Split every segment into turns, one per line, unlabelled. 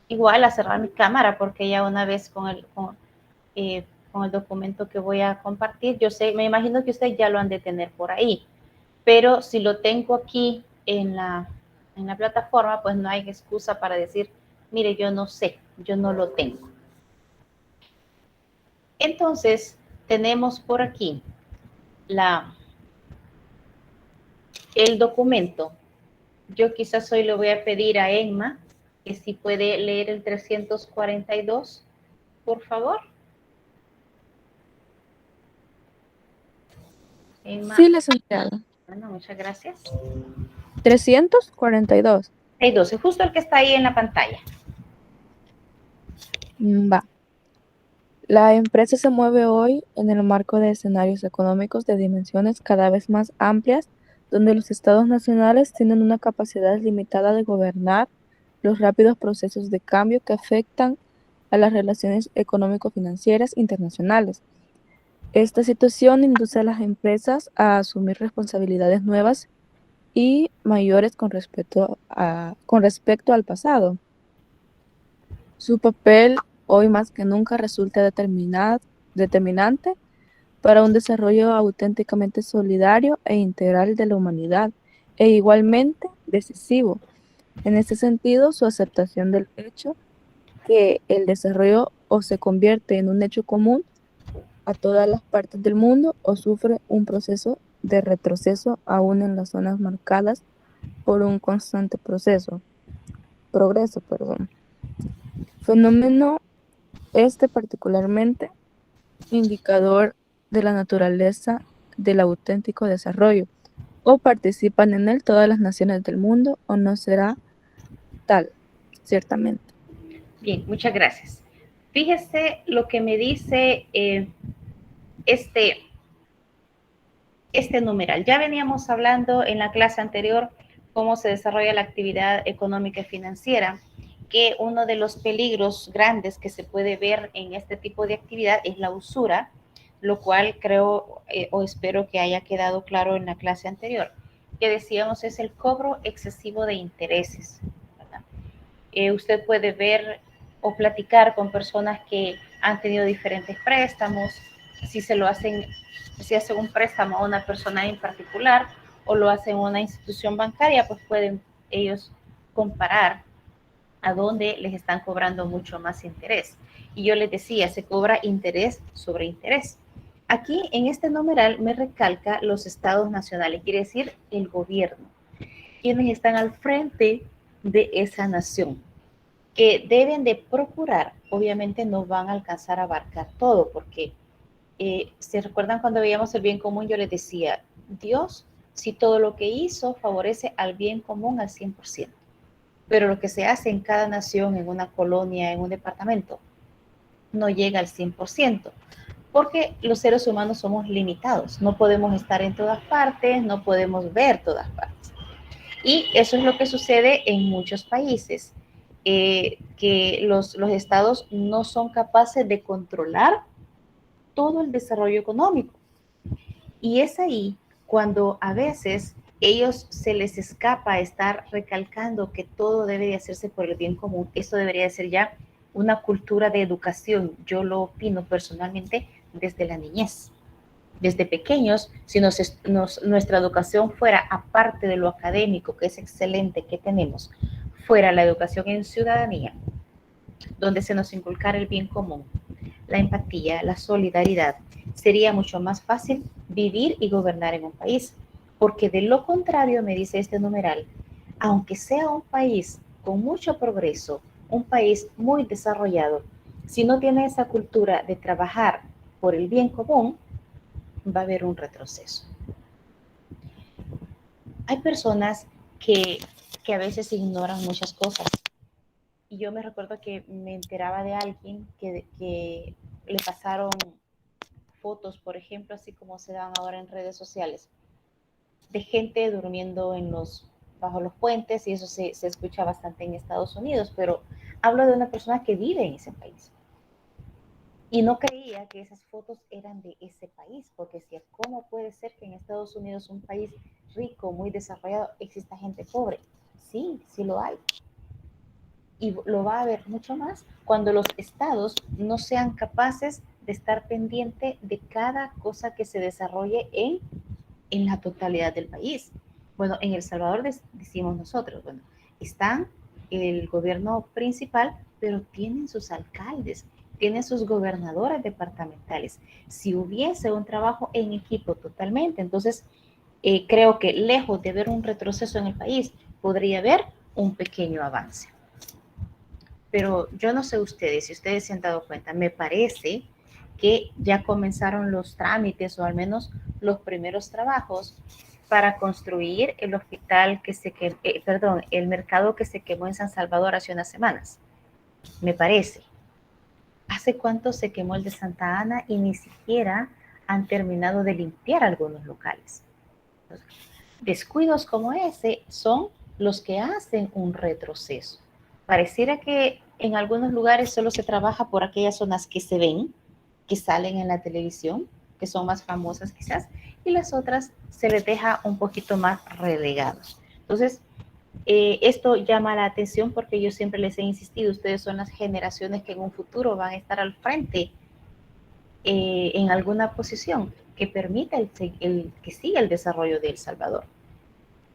igual a cerrar mi cámara porque ya una vez con el documento que voy a compartir, yo sé, me imagino que ustedes ya lo han de tener por ahí, pero si lo tengo aquí en la plataforma, pues no hay excusa para decir, mire, yo no sé, yo no lo tengo. Entonces, tenemos por aquí la, el documento. Yo quizás hoy le voy a pedir a Emma que si puede leer el 342, por favor. Emma,
Sí, licenciada.
bueno, muchas gracias.
342.
Hay 12, justo el que está ahí en la pantalla.
Va. La empresa se mueve hoy en el marco de escenarios económicos de dimensiones cada vez más amplias, donde los estados nacionales tienen una capacidad limitada de gobernar los rápidos procesos de cambio que afectan a las relaciones económico-financieras internacionales. Esta situación induce a las empresas a asumir responsabilidades nuevas y mayores con respecto al pasado. Su papel hoy más que nunca resulta determinante para un desarrollo auténticamente solidario e integral de la humanidad, e igualmente decisivo. En este sentido, su aceptación del hecho que el desarrollo o se convierte en un hecho común a todas las partes del mundo o sufre un proceso de retroceso aún en las zonas marcadas por un constante progreso, perdón. Fenómeno este particularmente indicador de la naturaleza del auténtico desarrollo, o participan en él todas las naciones del mundo, o no será tal, ciertamente.
Bien, muchas gracias. Fíjese lo que me dice este, este numeral. Ya veníamos hablando en la clase anterior cómo se desarrolla la actividad económica y financiera, que uno de los peligros grandes que se puede ver en este tipo de actividad es la usura, lo cual creo o espero que haya quedado claro en la clase anterior, que decíamos es el cobro excesivo de intereses, ¿verdad? Usted puede ver o platicar con personas que han tenido diferentes préstamos, si se lo hacen, si hacen un préstamo a una persona en particular o lo hacen a una institución bancaria, pues pueden ellos comparar a dónde les están cobrando mucho más interés. Y yo les decía, se cobra interés sobre interés. Aquí en este numeral me recalca los estados nacionales, quiere decir el gobierno, quienes están al frente de esa nación que deben de procurar, obviamente no van a alcanzar a abarcar todo, porque se recuerdan cuando veíamos el bien común, yo les decía, Dios, si todo lo que hizo favorece al bien común al 100%, pero lo que se hace en cada nación, en una colonia, en un departamento, no llega al 100%, porque los seres humanos somos limitados, no podemos estar en todas partes, no podemos ver todas partes. Y eso es lo que sucede en muchos países, que los estados no son capaces de controlar todo el desarrollo económico. Y es ahí cuando a veces ellos se les escapa estar recalcando que todo debe de hacerse por el bien común. Esto debería de ser ya una cultura de educación. Yo lo opino personalmente desde la niñez. Desde pequeños, si nuestra educación fuera, aparte de lo académico, que es excelente que tenemos, fuera la educación en ciudadanía, donde se nos inculcara el bien común, la empatía, la solidaridad, sería mucho más fácil vivir y gobernar en un país. Porque de lo contrario, me dice este numeral, aunque sea un país con mucho progreso, un país muy desarrollado, si no tiene esa cultura de trabajar por el bien común, va a haber un retroceso. Hay personas que a veces ignoran muchas cosas. Y yo me recuerdo que me enteraba de alguien que le pasaron fotos, por ejemplo, así como se dan ahora en redes sociales, de gente durmiendo bajo los puentes, y eso se escucha bastante en Estados Unidos, pero hablo de una persona que vive en ese país. Y no creía que esas fotos eran de ese país, porque decía, ¿cómo puede ser que en Estados Unidos, un país rico, muy desarrollado, exista gente pobre? Sí, sí lo hay. y lo va a haber mucho más cuando los estados no sean capaces de estar pendiente de cada cosa que se desarrolle en la totalidad del país. Bueno, en El Salvador decimos nosotros, bueno, están el gobierno principal, pero tienen sus alcaldes, tienen sus gobernadores departamentales. Si hubiese un trabajo en equipo totalmente, entonces creo que lejos de ver un retroceso en el país, podría haber un pequeño avance. Pero yo no sé ustedes, si ustedes se han dado cuenta, me parece que ya comenzaron los trámites o al menos los primeros trabajos para construir el hospital que se quemó, perdón, el mercado que se quemó en San Salvador hace unas semanas. Me parece. ¿Hace cuánto se quemó el de Santa Ana y ni siquiera han terminado de limpiar algunos locales? Descuidos como ese son los que hacen un retroceso. Pareciera que en algunos lugares solo se trabaja por aquellas zonas que se ven, que salen en la televisión, que son más famosas quizás, y las otras se les deja un poquito más relegados. Entonces, esto llama la atención porque yo siempre les he insistido, ustedes son las generaciones que en un futuro van a estar al frente en alguna posición que permita que siga el desarrollo de El Salvador.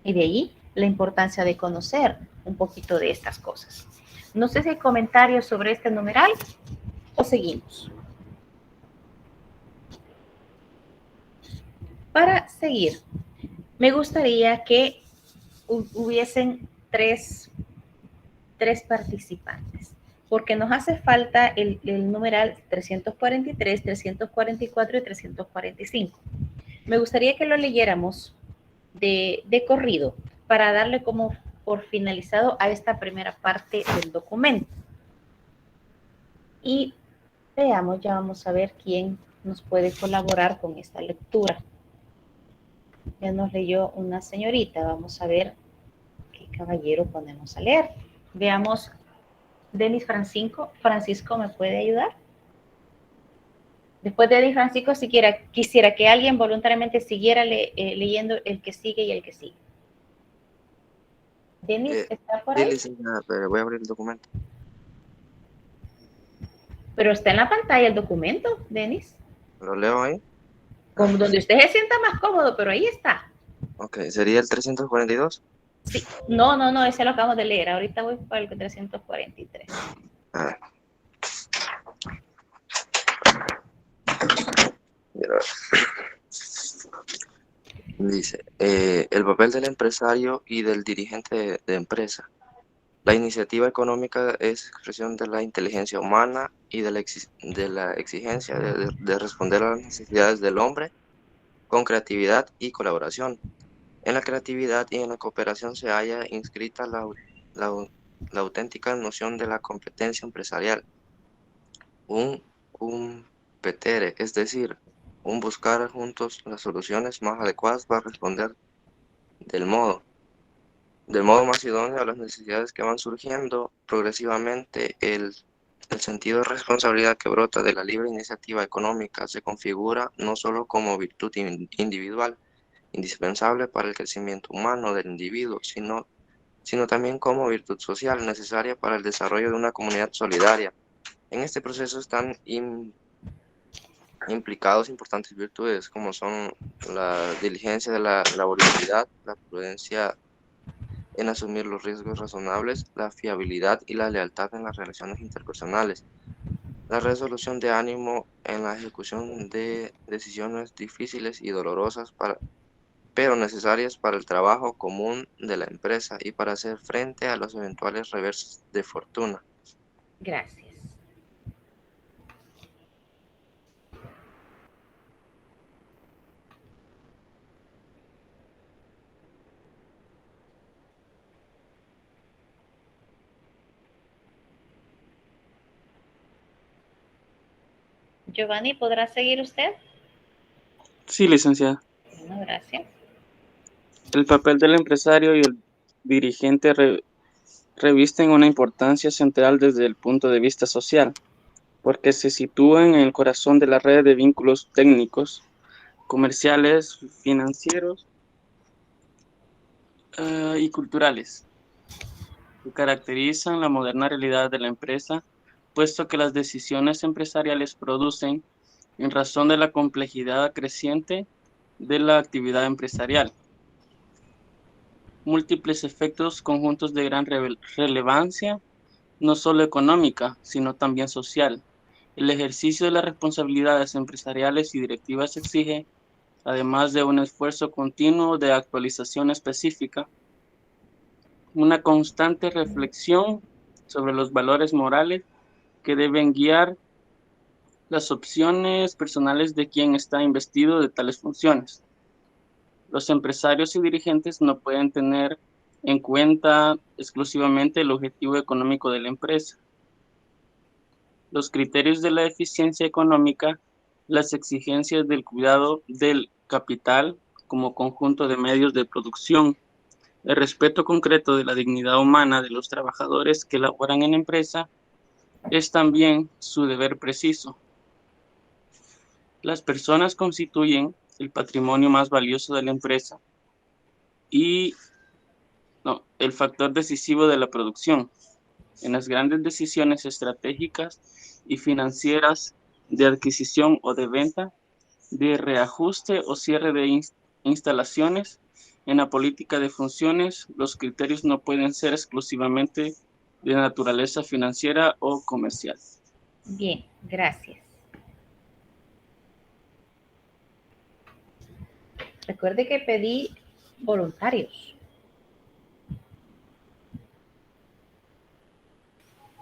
Y de ahí la importancia de conocer un poquito de estas cosas. No sé si hay comentarios sobre este numeral o seguimos. Para seguir, me gustaría que hubiesen tres participantes, porque nos hace falta el numeral 343, 344 y 345. Me gustaría que lo leyéramos de corrido para darle como por finalizado a esta primera parte del documento. Y veamos, ya vamos a ver quién nos puede colaborar con esta lectura. Ya nos leyó una señorita, vamos a ver qué caballero ponemos a leer. Veamos, Denis Francisco, ¿me puede ayudar? Después de Denis Francisco, si quisiera que alguien voluntariamente siguiera leyendo el que sigue y el que sigue. Denis, ¿está por ahí?
Licenciada, pero voy a abrir el documento.
Pero está en la pantalla el documento, Denis.
¿Lo leo ahí?
Como donde usted se sienta más cómodo, pero ahí está.
Ok, ¿sería el 342?
Sí, no, ese lo acabamos de leer. Ahorita voy para el 343.
A ver. Dice, el papel del empresario y del dirigente de empresa. La iniciativa económica es expresión de la inteligencia humana y de la exigencia de responder a las necesidades del hombre con creatividad y colaboración. En la creatividad y en la cooperación se halla inscrita la auténtica noción de la competencia empresarial, un competere, es decir, un buscar juntos las soluciones más adecuadas para responder del modo más idóneo a las necesidades que van surgiendo progresivamente. El sentido de responsabilidad que brota de la libre iniciativa económica se configura no solo como virtud individual, indispensable para el crecimiento humano del individuo, sino también como virtud social necesaria para el desarrollo de una comunidad solidaria. En este proceso están implicados importantes virtudes como son la diligencia de la laboriosidad, la prudencia en asumir los riesgos razonables, la fiabilidad y la lealtad en las relaciones interpersonales, la resolución de ánimo en la ejecución de decisiones difíciles y dolorosas pero necesarias para el trabajo común de la empresa y para hacer frente a los eventuales reversos de fortuna.
Gracias. Giovanni, ¿podrá seguir usted?
Sí, licenciada.
Bueno, gracias.
El papel del empresario y el dirigente revisten una importancia central desde el punto de vista social, porque se sitúan en el corazón de la red de vínculos técnicos, comerciales, financieros y culturales. que caracterizan la moderna realidad de la empresa, puesto que las decisiones empresariales producen en razón de la complejidad creciente de la actividad empresarial múltiples efectos conjuntos de gran relevancia, no solo económica, sino también social. El ejercicio de las responsabilidades empresariales y directivas exige, además de un esfuerzo continuo de actualización específica, una constante reflexión sobre los valores morales que deben guiar las opciones personales de quien está investido de tales funciones. Los empresarios y dirigentes no pueden tener en cuenta exclusivamente el objetivo económico de la empresa, los criterios de la eficiencia económica, las exigencias del cuidado del capital como conjunto de medios de producción, el respeto concreto de la dignidad humana de los trabajadores que laboran en la empresa, es también su deber preciso. Las personas constituyen el patrimonio más valioso de la empresa y el factor decisivo de la producción. En las grandes decisiones estratégicas y financieras de adquisición o de venta, de reajuste o cierre de instalaciones, en la política de funciones, los criterios no pueden ser exclusivamente de naturaleza financiera o comercial.
Bien, gracias. Recuerde que pedí voluntarios.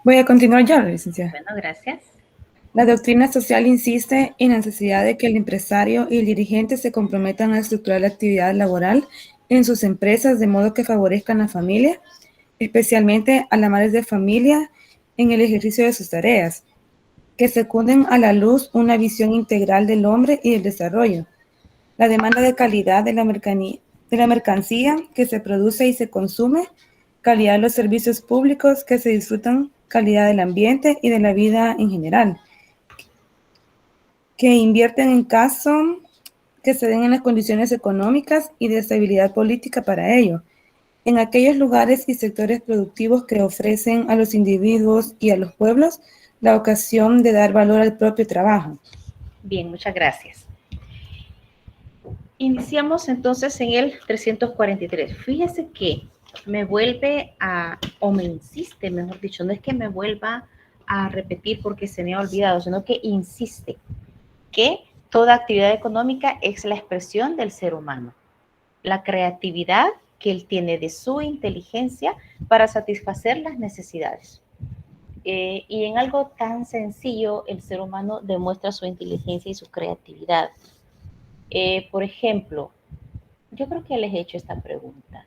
Voy a continuar ya, licenciada.
Bueno, gracias.
La doctrina social insiste en la necesidad de que el empresario y el dirigente se comprometan a estructurar la actividad laboral en sus empresas de modo que favorezcan a la familia, especialmente a las madres de familia en el ejercicio de sus tareas, que secunden a la luz una visión integral del hombre y del desarrollo, la demanda de calidad de la mercancía que se produce y se consume, calidad de los servicios públicos que se disfrutan, calidad del ambiente y de la vida en general, que invierten en caso que se den en las condiciones económicas y de estabilidad política para ello, en aquellos lugares y sectores productivos que ofrecen a los individuos y a los pueblos la ocasión de dar valor al propio trabajo.
Bien, muchas gracias. Iniciamos entonces en el 343. Fíjese que me vuelve o me insiste, mejor dicho, no es que me vuelva a repetir porque se me ha olvidado, sino que insiste que toda actividad económica es la expresión del ser humano, la creatividad que él tiene de su inteligencia para satisfacer las necesidades. Y en algo tan sencillo, el ser humano demuestra su inteligencia y su creatividad. Por ejemplo, yo creo que les he hecho esta pregunta.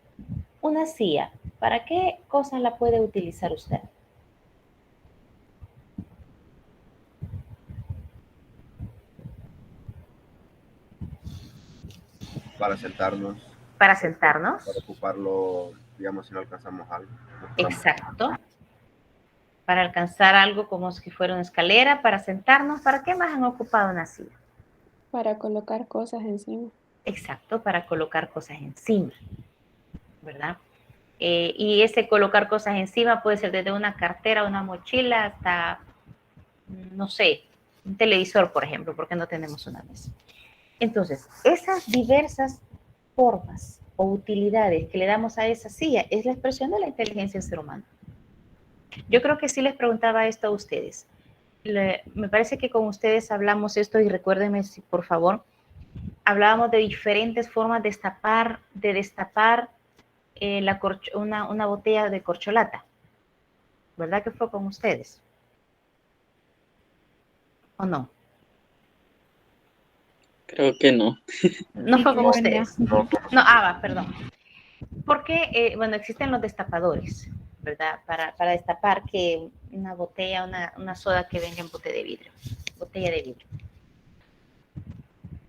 Una silla, ¿para qué cosas la puede utilizar usted?
Para sentarnos.
Para sentarnos.
Para ocuparlo, digamos, si no alcanzamos algo.
Exacto. Para alcanzar algo como si fuera una escalera, para sentarnos. ¿Para qué más han ocupado una silla?
Para colocar cosas encima.
Exacto, para colocar cosas encima, ¿verdad? Y ese colocar cosas encima puede ser desde una cartera, una mochila, hasta, no sé, un televisor, por ejemplo, porque no tenemos una mesa. Entonces, esas diversas formas o utilidades que le damos a esa silla es la expresión de la inteligencia del ser humano. Yo creo que sí les preguntaba esto a ustedes. Me parece que con ustedes hablamos esto y recuérdenme, por favor, hablábamos de diferentes formas de destapar una botella de corcholata. ¿Verdad que fue con ustedes? ¿O no?
Creo que no.
No fue con ustedes.
No,
Perdón. Porque, bueno, existen los destapadores, ¿verdad? Para destapar que una botella, una soda que venga en botella de vidrio.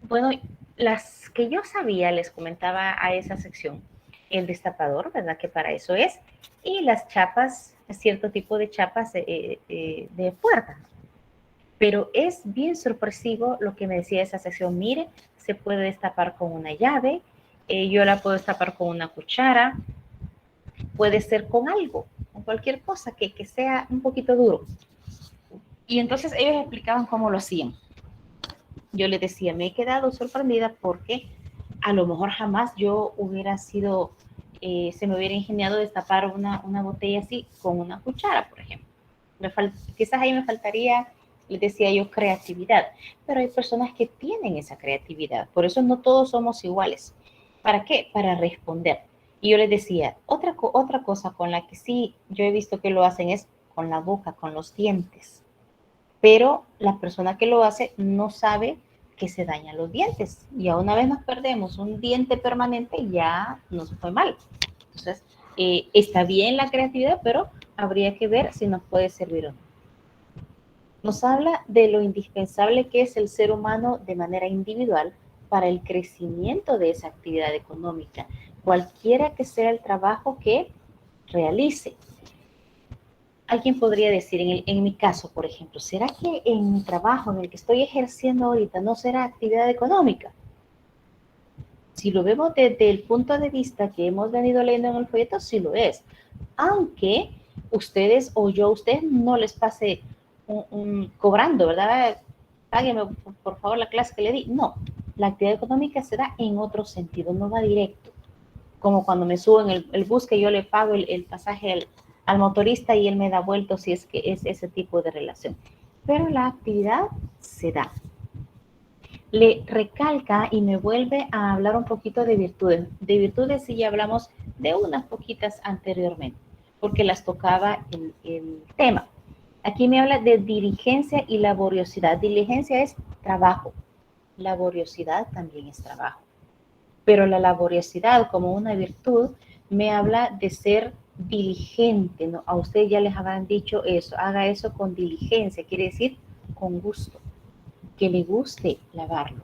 Bueno, las que yo sabía, les comentaba a esa sección, el destapador, ¿verdad? Que para eso es. Y las chapas, cierto tipo de chapas de puerta. Pero es bien sorpresivo lo que me decía esa sección. Mire, se puede destapar con una llave, yo la puedo destapar con una cuchara, puede ser con algo, cualquier cosa que sea un poquito duro. Y entonces ellos explicaban cómo lo hacían. Yo les decía, me he quedado sorprendida porque a lo mejor jamás yo hubiera sido, se me hubiera ingeniado destapar una botella así con una cuchara, por ejemplo. Quizás ahí me faltaría, les decía yo, creatividad, pero hay personas que tienen esa creatividad, por eso no todos somos iguales. ¿Para qué? Para responder. Y yo les decía, otra cosa con la que sí yo he visto que lo hacen es con la boca, con los dientes, pero la persona que lo hace no sabe que se dañan los dientes, y a una vez nos perdemos un diente permanente, ya nos fue mal. Entonces, está bien la creatividad, pero habría que ver si nos puede servir o no. Nos habla de lo indispensable que es el ser humano de manera individual para el crecimiento de esa actividad económica, cualquiera que sea el trabajo que realice. Alguien podría decir, en mi caso, por ejemplo, ¿será que en mi trabajo, en el que estoy ejerciendo ahorita, no será actividad económica? Si lo vemos desde el punto de vista que hemos venido leyendo en el folleto, sí lo es. Aunque ustedes o yo a ustedes no les pase cobrando, ¿verdad? Págueme por favor la clase que le di. No, la actividad económica se da en otro sentido, no va directo. Como cuando me subo en el bus que yo le pago el pasaje al motorista y él me da vuelto si es que es ese tipo de relación. Pero la actividad se da. Le recalca y me vuelve a hablar un poquito de virtudes. De virtudes sí ya hablamos de unas poquitas anteriormente, porque las tocaba el tema. Aquí me habla de diligencia y laboriosidad. Diligencia es trabajo, laboriosidad también es trabajo. Pero la laboriosidad como una virtud me habla de ser diligente, ¿no? A ustedes ya les habrán dicho eso, haga eso con diligencia, quiere decir con gusto, que le guste lavarlo,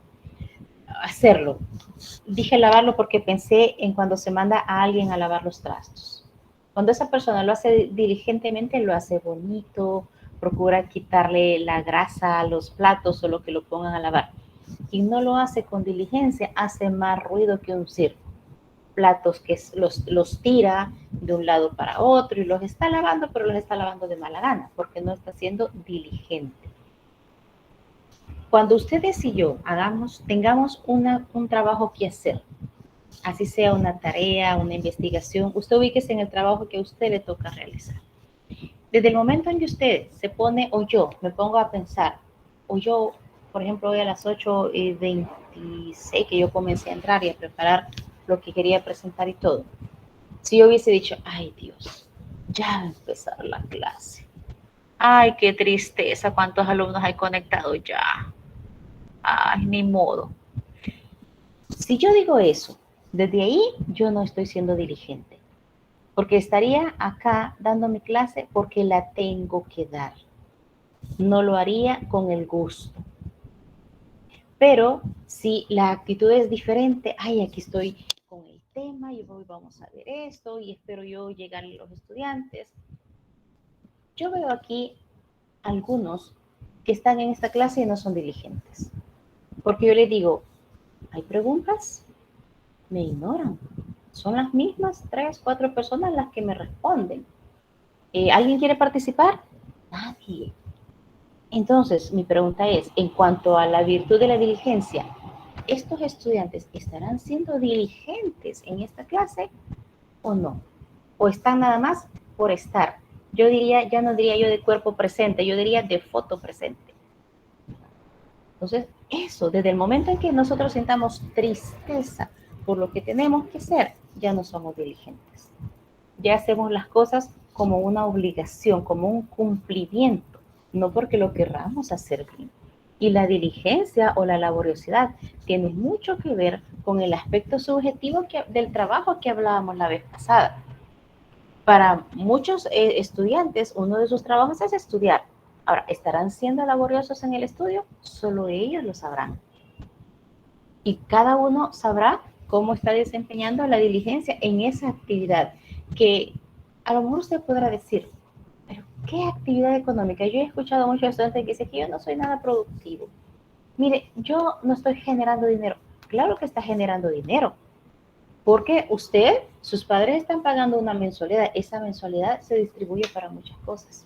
hacerlo. Dije lavarlo porque pensé en cuando se manda a alguien a lavar los trastos. Cuando esa persona lo hace diligentemente, lo hace bonito, procura quitarle la grasa a los platos o lo que lo pongan a lavar. Quien no lo hace con diligencia hace más ruido que un circo. Platos que los tira de un lado para otro y los está lavando, pero los está lavando de mala gana porque no está siendo diligente. Cuando ustedes y yo tengamos un trabajo que hacer, así sea una tarea, una investigación, usted ubíquese en el trabajo que a usted le toca realizar. Desde el momento en que usted se pone, o yo me pongo a pensar, o yo, por ejemplo, hoy a las 8:26 que yo comencé a entrar y a preparar lo que quería presentar y todo, si yo hubiese dicho, ay Dios, ya va a empezar la clase. Ay, qué tristeza, cuántos alumnos hay conectados ya. Ay, ni modo. Si yo digo eso, desde ahí yo no estoy siendo diligente, porque estaría acá dando mi clase porque la tengo que dar. No lo haría con el gusto. Pero si la actitud es diferente, ay, aquí estoy con el tema y hoy vamos a ver esto y espero yo llegar a los estudiantes. Yo veo aquí algunos que están en esta clase y no son diligentes, porque yo les digo, ¿hay preguntas? Me ignoran. Son las mismas 3, 4 personas las que me responden. ¿Alguien quiere participar? Nadie. Entonces, mi pregunta es, en cuanto a la virtud de la diligencia, ¿estos estudiantes estarán siendo diligentes en esta clase o no? ¿O están nada más por estar? Yo diría, ya no diría yo de cuerpo presente, yo diría de foto presente. Entonces, eso, desde el momento en que nosotros sintamos tristeza por lo que tenemos que hacer, ya no somos diligentes. Ya hacemos las cosas como una obligación, como un cumplimiento, no porque lo querramos hacer bien. Y la diligencia o la laboriosidad tiene mucho que ver con el aspecto subjetivo del trabajo que hablábamos la vez pasada. Para muchos estudiantes, uno de sus trabajos es estudiar. Ahora, ¿estarán siendo laboriosos en el estudio? Solo ellos lo sabrán. Y cada uno sabrá cómo está desempeñando la diligencia en esa actividad, que a lo mejor usted podrá decir, pero ¿qué actividad económica? Yo he escuchado a muchos estudiantes que dicen que yo no soy nada productivo. Mire, yo no estoy generando dinero. Claro que está generando dinero, Porque usted, sus padres están pagando una mensualidad, esa mensualidad se distribuye para muchas cosas.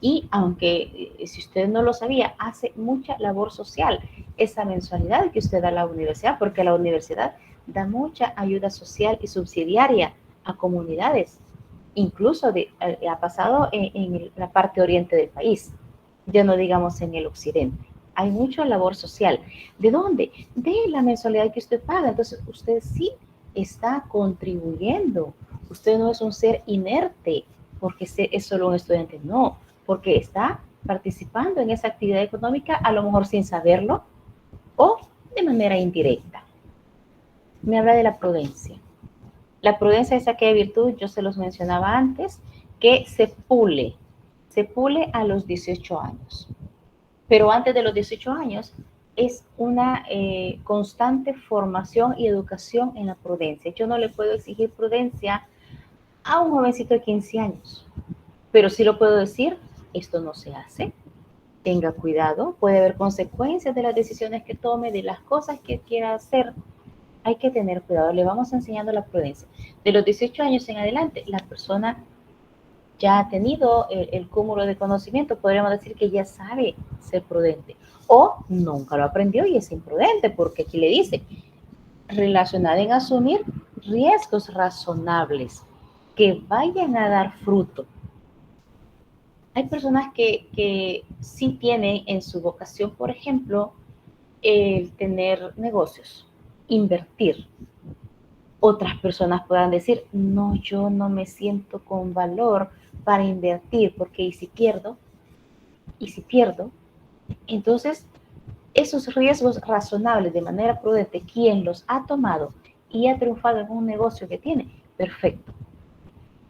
Y aunque, si usted no lo sabía, hace mucha labor social esa mensualidad que usted da a la universidad, porque la universidad da mucha ayuda social y subsidiaria a comunidades, incluso ha pasado en la parte oriente del país, ya no digamos en el occidente. Hay mucha labor social. ¿De dónde? De la mensualidad que usted paga. Entonces, usted sí está contribuyendo. Usted no es un ser inerte porque es solo un estudiante. No, porque está participando en esa actividad económica, a lo mejor sin saberlo o de manera indirecta. Me habla de la prudencia. La prudencia es aquella virtud, yo se los mencionaba antes, que se pule a los 18 años. Pero antes de los 18 años es una constante formación y educación en la prudencia. Yo no le puedo exigir prudencia a un jovencito de 15 años, pero sí lo puedo decir, esto no se hace, tenga cuidado, puede haber consecuencias de las decisiones que tome, de las cosas que quiera hacer. Hay que tener cuidado, le vamos enseñando la prudencia. De los 18 años en adelante, la persona ya ha tenido el cúmulo de conocimiento, podríamos decir que ya sabe ser prudente. O nunca lo aprendió y es imprudente, porque aquí le dice, relacionada en asumir riesgos razonables que vayan a dar fruto. Hay personas que sí tienen en su vocación, por ejemplo, el tener negocios, invertir. Otras personas puedan decir, no, yo no me siento con valor para invertir, porque ¿y si pierdo? ¿Y si pierdo? Entonces, esos riesgos razonables de manera prudente, quien los ha tomado y ha triunfado en un negocio que tiene, perfecto.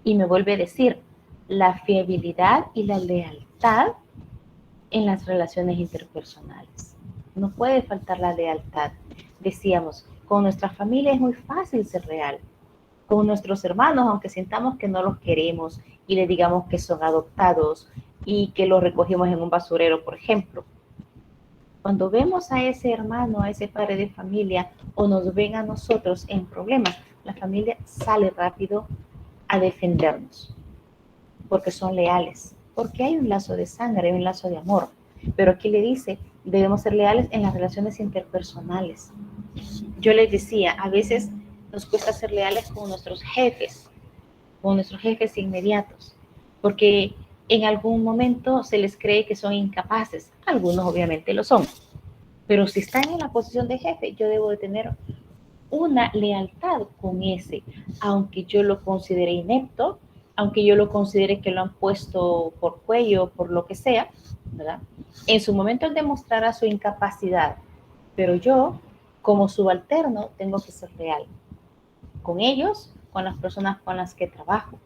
Y me vuelve a decir, la fiabilidad y la lealtad en las relaciones interpersonales. No puede faltar la lealtad. Decíamos, con nuestra familia es muy fácil ser real. Con nuestros hermanos, aunque sintamos que no los queremos y le digamos que son adoptados y que los recogimos en un basurero, por ejemplo. Cuando vemos a ese hermano, a ese padre de familia, o nos ven a nosotros en problemas, la familia sale rápido a defendernos, porque son leales, porque hay un lazo de sangre, hay un lazo de amor. Pero aquí le dice, debemos ser leales en las relaciones interpersonales. Yo les decía, a veces nos cuesta ser leales con nuestros jefes inmediatos, porque en algún momento se les cree que son incapaces. Algunos obviamente lo son, pero si están en la posición de jefe, yo debo de tener una lealtad con ese, aunque yo lo considere inepto, aunque yo lo considere que lo han puesto por cuello, por lo que sea, ¿verdad? En su momento él demostrará su incapacidad, pero yo, como subalterno, tengo que ser real con ellos, con las personas con las que trabajo.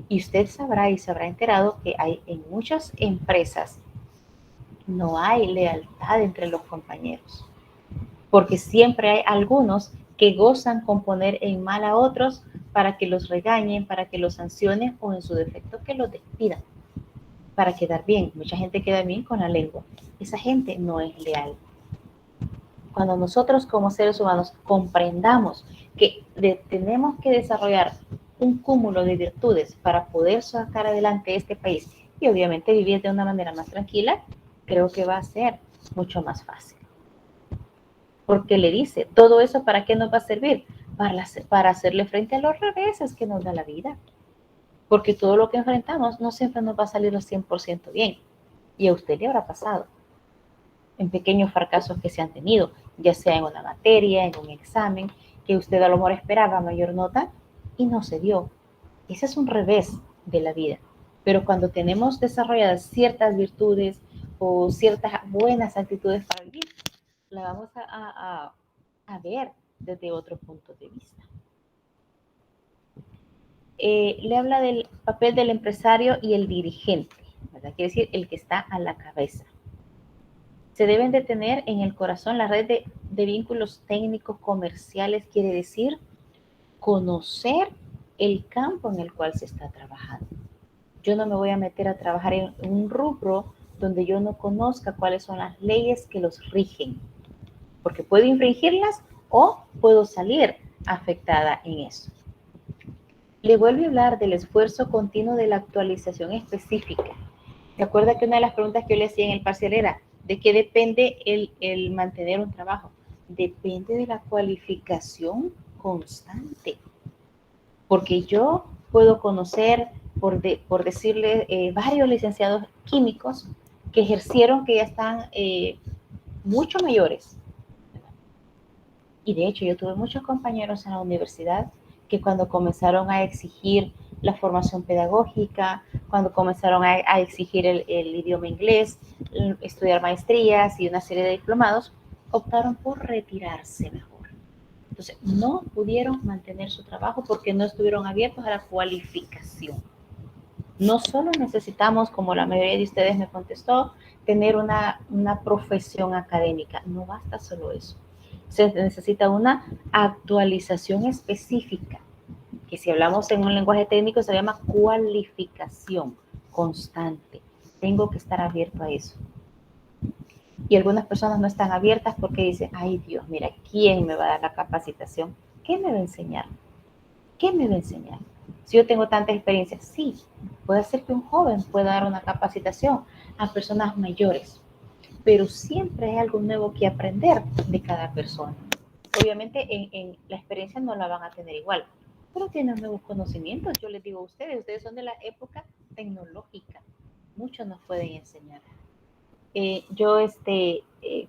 Y usted sabrá y se habrá enterado que hay en muchas empresas no hay lealtad entre los compañeros, porque siempre hay algunos que gozan con poner en mal a otros para que los regañen, para que los sancionen o en su defecto que los despidan, para quedar bien. Mucha gente queda bien con la lengua. Esa gente no es leal. Cuando nosotros como seres humanos comprendamos que tenemos que desarrollar un cúmulo de virtudes para poder sacar adelante este país y obviamente vivir de una manera más tranquila, creo que va a ser mucho más fácil. Porque le dice, todo eso ¿para qué nos va a servir? Para hacerle frente a los reveses que nos da la vida. Porque todo lo que enfrentamos no siempre nos va a salir al 100% bien. Y a usted le habrá pasado en pequeños fracasos que se han tenido, ya sea en una materia, en un examen, que usted a lo mejor esperaba mayor nota y no se dio. Ese es un revés de la vida. Pero cuando tenemos desarrolladas ciertas virtudes o ciertas buenas actitudes para vivir, la vamos a ver desde otro punto de vista. Le habla del papel del empresario y el dirigente, ¿verdad? Quiere decir el que está a la cabeza. Se deben de tener en el corazón la red de vínculos técnicos comerciales, quiere decir conocer el campo en el cual se está trabajando. Yo no me voy a meter a trabajar en un rubro donde yo no conozca cuáles son las leyes que los rigen, porque puedo infringirlas o puedo salir afectada en eso. Le vuelvo a hablar del esfuerzo continuo de la actualización específica. ¿Se acuerda que una de las preguntas que yo le hacía en el parcial era de qué depende el mantener un trabajo? Depende de la cualificación constante. Porque yo puedo conocer, por decirle, varios licenciados químicos que ejercieron, que ya están mucho mayores. Y de hecho, yo tuve muchos compañeros en la universidad que cuando comenzaron a exigir la formación pedagógica, cuando comenzaron a exigir el idioma inglés, estudiar maestrías y una serie de diplomados, optaron por retirarse mejor. Entonces, no pudieron mantener su trabajo porque no estuvieron abiertos a la cualificación. No solo necesitamos, como la mayoría de ustedes me contestó, tener una profesión académica. No basta solo eso. Se necesita una actualización específica, que si hablamos en un lenguaje técnico se llama cualificación constante. Tengo que estar abierto a eso. Y algunas personas no están abiertas porque dicen, ay Dios, mira, ¿quién me va a dar la capacitación? ¿Qué me va a enseñar? ¿Qué me va a enseñar? Si yo tengo tanta experiencia, sí, puede ser que un joven pueda dar una capacitación a personas mayores, pero siempre hay algo nuevo que aprender de cada persona. Obviamente en la experiencia no la van a tener igual, pero tienen nuevos conocimientos. Yo les digo a ustedes son de la época tecnológica, muchos nos pueden enseñar.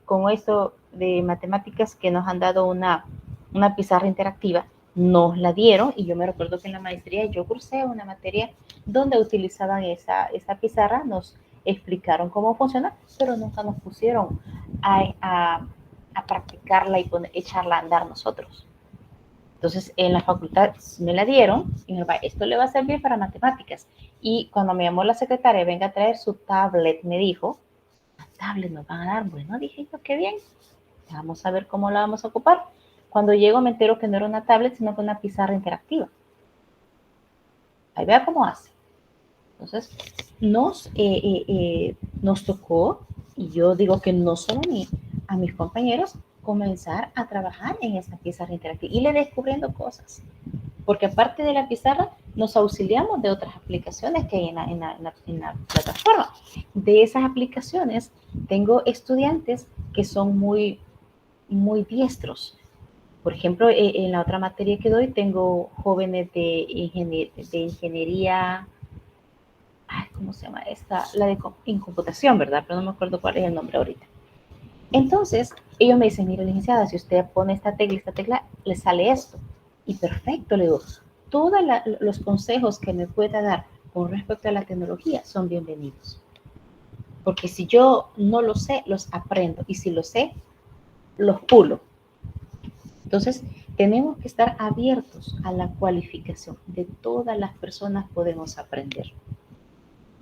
Con esto de matemáticas que nos han dado una pizarra interactiva, nos la dieron y yo me recuerdo que en la maestría yo cursé una materia donde utilizaban esa pizarra, nos explicaron cómo funciona, pero nunca nos pusieron a practicarla y echarla a andar nosotros. Entonces, en la facultad me la dieron y me dijo, esto le va a servir para matemáticas. Y cuando me llamó la secretaria, venga a traer su tablet, me dijo, tablet nos van a dar. Bueno, dije yo, qué bien. Vamos a ver cómo la vamos a ocupar. Cuando llego me entero que no era una tablet, sino que una pizarra interactiva. Ahí vea cómo hace. Entonces, nos tocó, y yo digo que no solo a mí, a mis compañeros, comenzar a trabajar en esta pizarra interactiva y le descubriendo cosas. Porque aparte de la pizarra, nos auxiliamos de otras aplicaciones que hay en la plataforma. De esas aplicaciones, tengo estudiantes que son muy, muy diestros. Por ejemplo, en la otra materia que doy, tengo jóvenes de ingeniería, ¿cómo se llama esta? En computación, ¿verdad? Pero no me acuerdo cuál es el nombre ahorita. Entonces, ellos me dicen, mire, licenciada, si usted pone esta tecla, le sale esto. Y perfecto, le digo, todos los consejos que me pueda dar con respecto a la tecnología son bienvenidos. Porque si yo no lo sé, los aprendo. Y si lo sé, los pulo. Entonces, tenemos que estar abiertos a la cualificación. De todas las personas podemos aprender.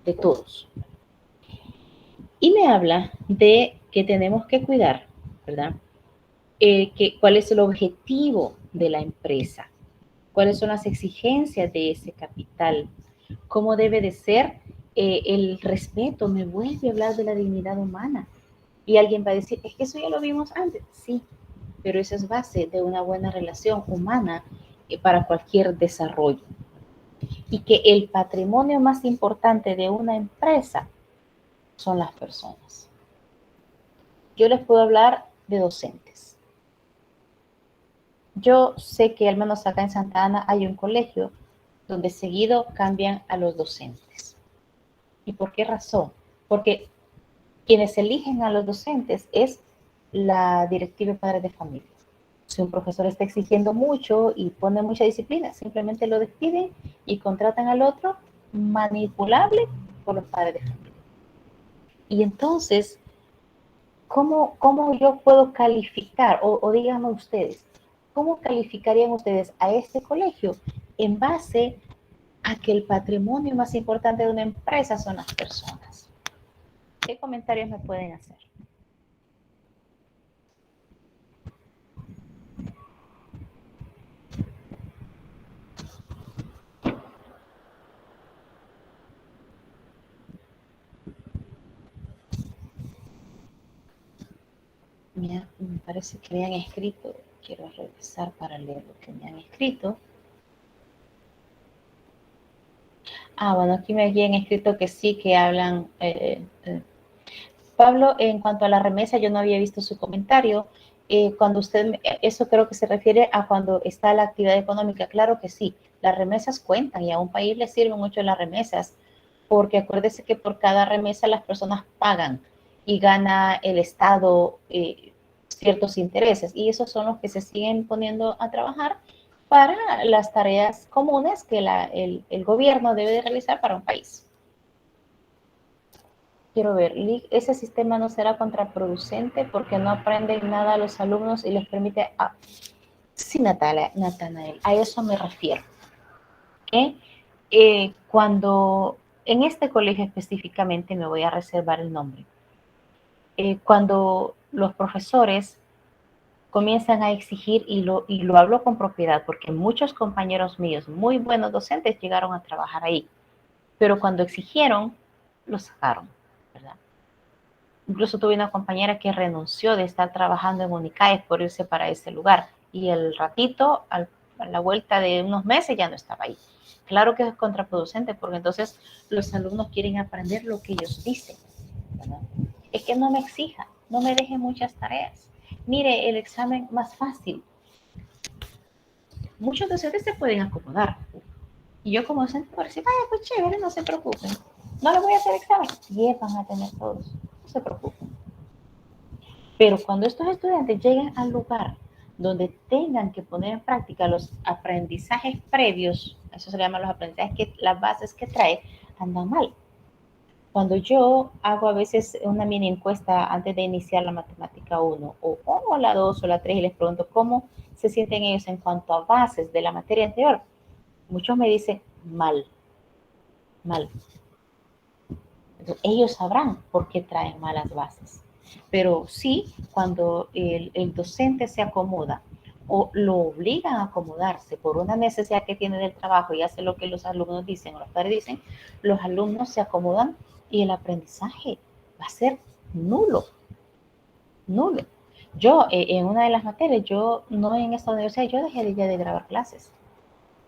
De todos. Y me habla de que tenemos que cuidar, ¿verdad? ¿Cuál es el objetivo de la empresa? ¿Cuáles son las exigencias de ese capital? ¿Cómo debe de ser el respeto? Me vuelve a hablar de la dignidad humana. Y alguien va a decir, es que eso ya lo vimos antes. Sí, pero eso es base de una buena relación humana para cualquier desarrollo. Y que el patrimonio más importante de una empresa son las personas. Yo les puedo hablar de docentes. Yo sé que al menos acá en Santa Ana hay un colegio donde seguido cambian a los docentes. ¿Y por qué razón? Porque quienes eligen a los docentes es la directiva de padres de familia. Si un profesor está exigiendo mucho y pone mucha disciplina, simplemente lo despiden y contratan al otro manipulable por los padres de familia. Y entonces, ¿cómo yo puedo calificar? O díganme ustedes, ¿cómo calificarían ustedes a este colegio en base a que el patrimonio más importante de una empresa son las personas? ¿Qué comentarios me pueden hacer? Mira, me parece que habían escrito quiero revisar para leer lo que me han escrito. Bueno, aquí me habían escrito que sí, que hablan. Pablo, en cuanto a la remesa, yo no había visto su comentario. Cuando usted, eso creo que se refiere a cuando está la actividad económica. Claro que sí, las remesas cuentan y a un país le sirven mucho las remesas, porque acuérdese que por cada remesa las personas pagan y gana el Estado ciertos intereses, y esos son los que se siguen poniendo a trabajar para las tareas comunes que el gobierno debe de realizar para un país. Quiero ver, ese sistema no será contraproducente porque no aprenden nada a los alumnos y les permite... Sí, Natanael, a eso me refiero. ¿Okay? Cuando, en este colegio específicamente, me voy a reservar el nombre, cuando los profesores comienzan a exigir, y lo hablo con propiedad, porque muchos compañeros míos, muy buenos docentes, llegaron a trabajar ahí, pero cuando exigieron, los sacaron, ¿verdad? Incluso tuve una compañera que renunció de estar trabajando en Unicaes por irse para ese lugar, y el ratito, a la vuelta de unos meses, ya no estaba ahí. Claro que es contraproducente, porque entonces los alumnos quieren aprender lo que ellos dicen, ¿verdad? Es que no me exija, no me deje muchas tareas. Mire, el examen más fácil. Muchos docentes se pueden acomodar. Y yo como docente puedo decir, vaya, pues chévere, no se preocupen. No les voy a hacer examen. Sí, van a tener todos. No se preocupen. Pero cuando estos estudiantes lleguen al lugar donde tengan que poner en práctica los aprendizajes previos, eso se llama los aprendizajes, las bases que trae, andan mal. Cuando yo hago a veces una mini encuesta antes de iniciar la matemática 1 o la 2 o la 3 y les pregunto cómo se sienten ellos en cuanto a bases de la materia anterior, muchos me dicen mal. Entonces, ellos sabrán por qué traen malas bases. Pero sí, cuando el docente se acomoda o lo obligan a acomodarse por una necesidad que tiene del trabajo y hace lo que los alumnos dicen o los padres dicen, los alumnos se acomodan y el aprendizaje va a ser nulo. Yo, en una de las materias, yo no en esta universidad, yo dejé ya de grabar clases,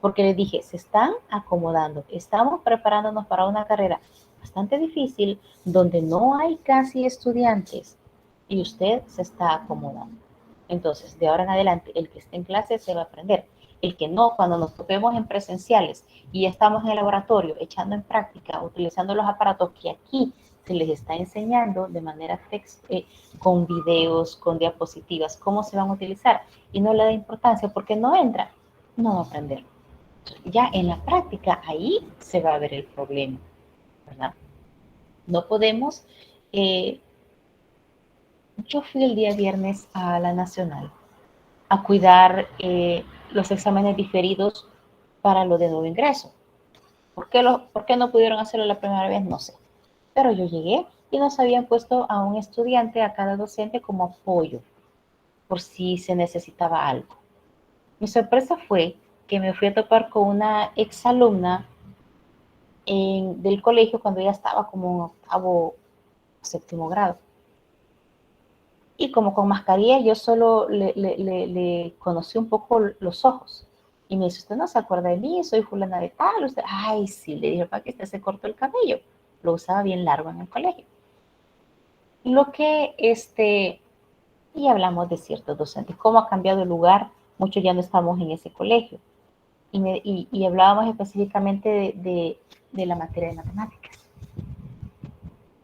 porque les dije, se están acomodando, estamos preparándonos para una carrera bastante difícil, donde no hay casi estudiantes, y usted se está acomodando. Entonces, de ahora en adelante, el que esté en clase se va a aprender. El que no, cuando nos toquemos en presenciales y estamos en el laboratorio echando en práctica, utilizando los aparatos que aquí se les está enseñando de manera con videos, con diapositivas, cómo se van a utilizar, y no le da importancia porque no entra, no va a aprender. Ya en la práctica, ahí se va a ver el problema, ¿verdad? No podemos... yo fui el día viernes a la Nacional a cuidar los exámenes diferidos para lo de nuevo ingreso. ¿Por qué no pudieron hacerlo la primera vez? No sé. Pero yo llegué y nos habían puesto a un estudiante, a cada docente, como apoyo, por si se necesitaba algo. Mi sorpresa fue que me fui a topar con una exalumna del colegio cuando ella estaba como en octavo, séptimo grado. Y como con mascarilla, yo solo le conocí un poco los ojos. Y me dice, ¿usted no se acuerda de mí? Soy fulana de tal. Usted, ay, sí, le dije, para que usted se cortó el cabello. Lo usaba bien largo en el colegio. Lo que, y hablamos de ciertos docentes, cómo ha cambiado el lugar. Muchos ya no estamos en ese colegio. Y hablábamos específicamente de la materia de matemáticas.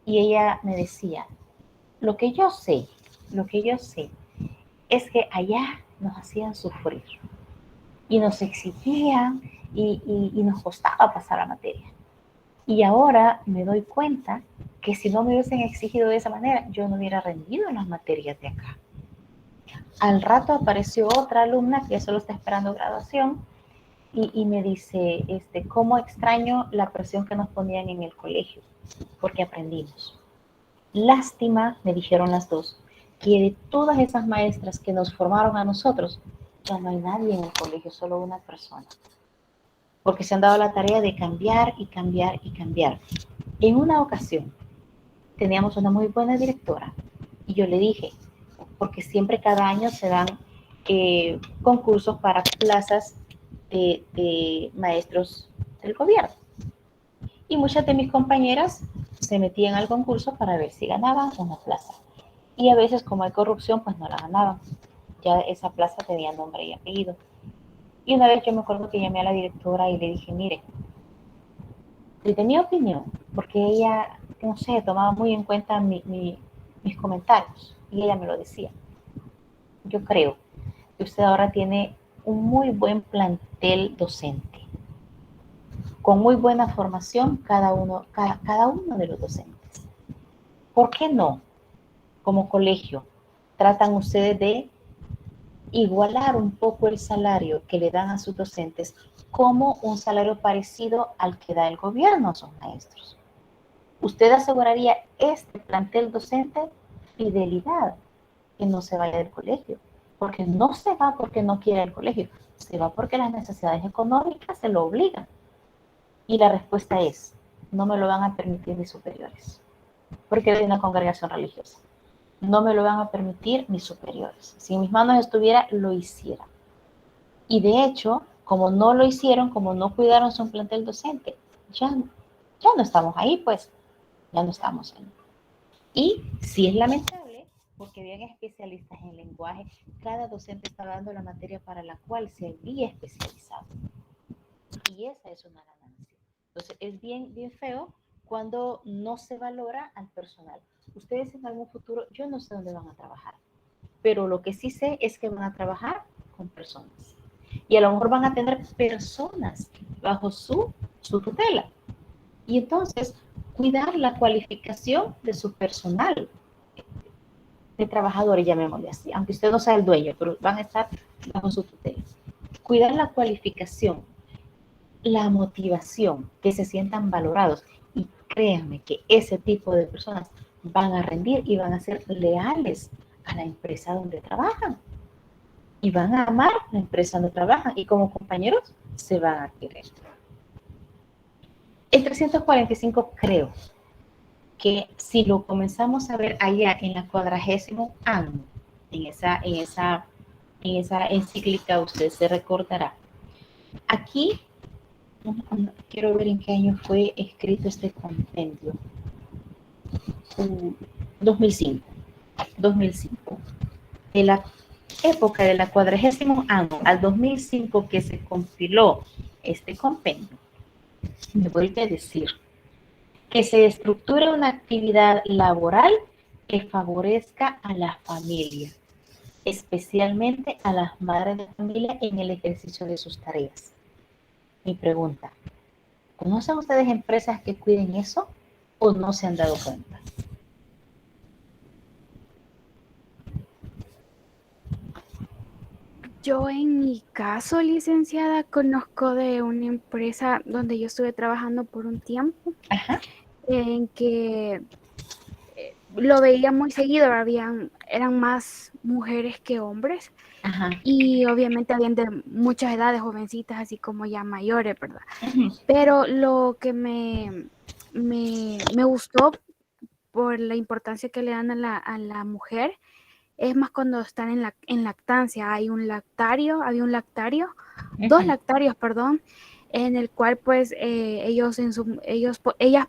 Y ella me decía, lo que yo sé es que allá nos hacían sufrir y nos exigían y nos costaba pasar la materia. Y ahora me doy cuenta que si no me hubiesen exigido de esa manera, yo no hubiera rendido en las materias de acá. Al rato apareció otra alumna que solo está esperando graduación y me dice, cómo extraño la presión que nos ponían en el colegio, porque aprendimos. Lástima, me dijeron las dos, que de todas esas maestras que nos formaron a nosotros, ya no hay nadie en el colegio, solo una persona. Porque se han dado la tarea de cambiar y cambiar y cambiar. En una ocasión, teníamos una muy buena directora y yo le dije, porque siempre cada año se dan concursos para plazas de maestros del gobierno. Y muchas de mis compañeras se metían al concurso para ver si ganaban una plaza. Y a veces, como hay corrupción, pues no la ganaban. Ya esa plaza tenía nombre y apellido. Y una vez yo me acuerdo que llamé a la directora y le dije, mire, de mi opinión, porque ella, no sé, tomaba muy en cuenta mis comentarios. Y ella me lo decía. Yo creo que usted ahora tiene un muy buen plantel docente, con muy buena formación cada uno de los docentes. ¿Por qué no, como colegio, tratan ustedes de igualar un poco el salario que le dan a sus docentes como un salario parecido al que da el gobierno a sus maestros? Usted aseguraría este plantel docente fidelidad, que no se vaya del colegio, porque no se va porque no quiere el colegio, se va porque las necesidades económicas se lo obligan. Y la respuesta es, no me lo van a permitir mis superiores, porque hay una congregación religiosa. No me lo van a permitir mis superiores. Si en mis manos estuviera, lo hiciera. Y de hecho, como no lo hicieron, como no cuidaron su plantel docente, ya no estamos ahí, pues, ya no estamos ahí. Y sí es lamentable, porque habían especialistas en lenguaje, cada docente está dando la materia para la cual se había especializado. Y esa es una ganancia. Entonces, es bien feo cuando no se valora al personal. Ustedes en algún futuro, yo no sé dónde van a trabajar, pero lo que sí sé es que van a trabajar con personas. Y a lo mejor van a tener personas bajo su tutela. Y entonces, cuidar la cualificación de su personal, de trabajadores, llamémosle así, aunque usted no sea el dueño, pero van a estar bajo su tutela. Cuidar la cualificación, la motivación, que se sientan valorados. Y créanme que ese tipo de personas van a rendir y van a ser leales a la empresa donde trabajan. Y van a amar la empresa donde trabajan. Y como compañeros se van a querer. El 345 creo que si lo comenzamos a ver allá en la 40º año, en esa encíclica, usted se recordará. Aquí, quiero ver en qué año fue escrito este compendio. 2005. De la época de la 40º año al 2005 que se compiló este compendio, me vuelve a decir que se estructure una actividad laboral que favorezca a la familia, especialmente a las madres de familia en el ejercicio de sus tareas. Mi pregunta, ¿conocen ustedes empresas que cuiden eso o no se han dado cuenta?
Yo en mi caso, licenciada, conozco de una empresa donde yo estuve trabajando por un tiempo,
Ajá.
en que lo veía muy seguido, eran más mujeres que hombres.
Ajá.
Y obviamente habían de muchas edades, jovencitas, así como ya mayores, ¿verdad?
Uh-huh.
Pero lo que me gustó por la importancia que le dan a la mujer es más cuando están en lactancia. Había un lactario,
Uh-huh.
2 lactarios, perdón, en el cual pues ellas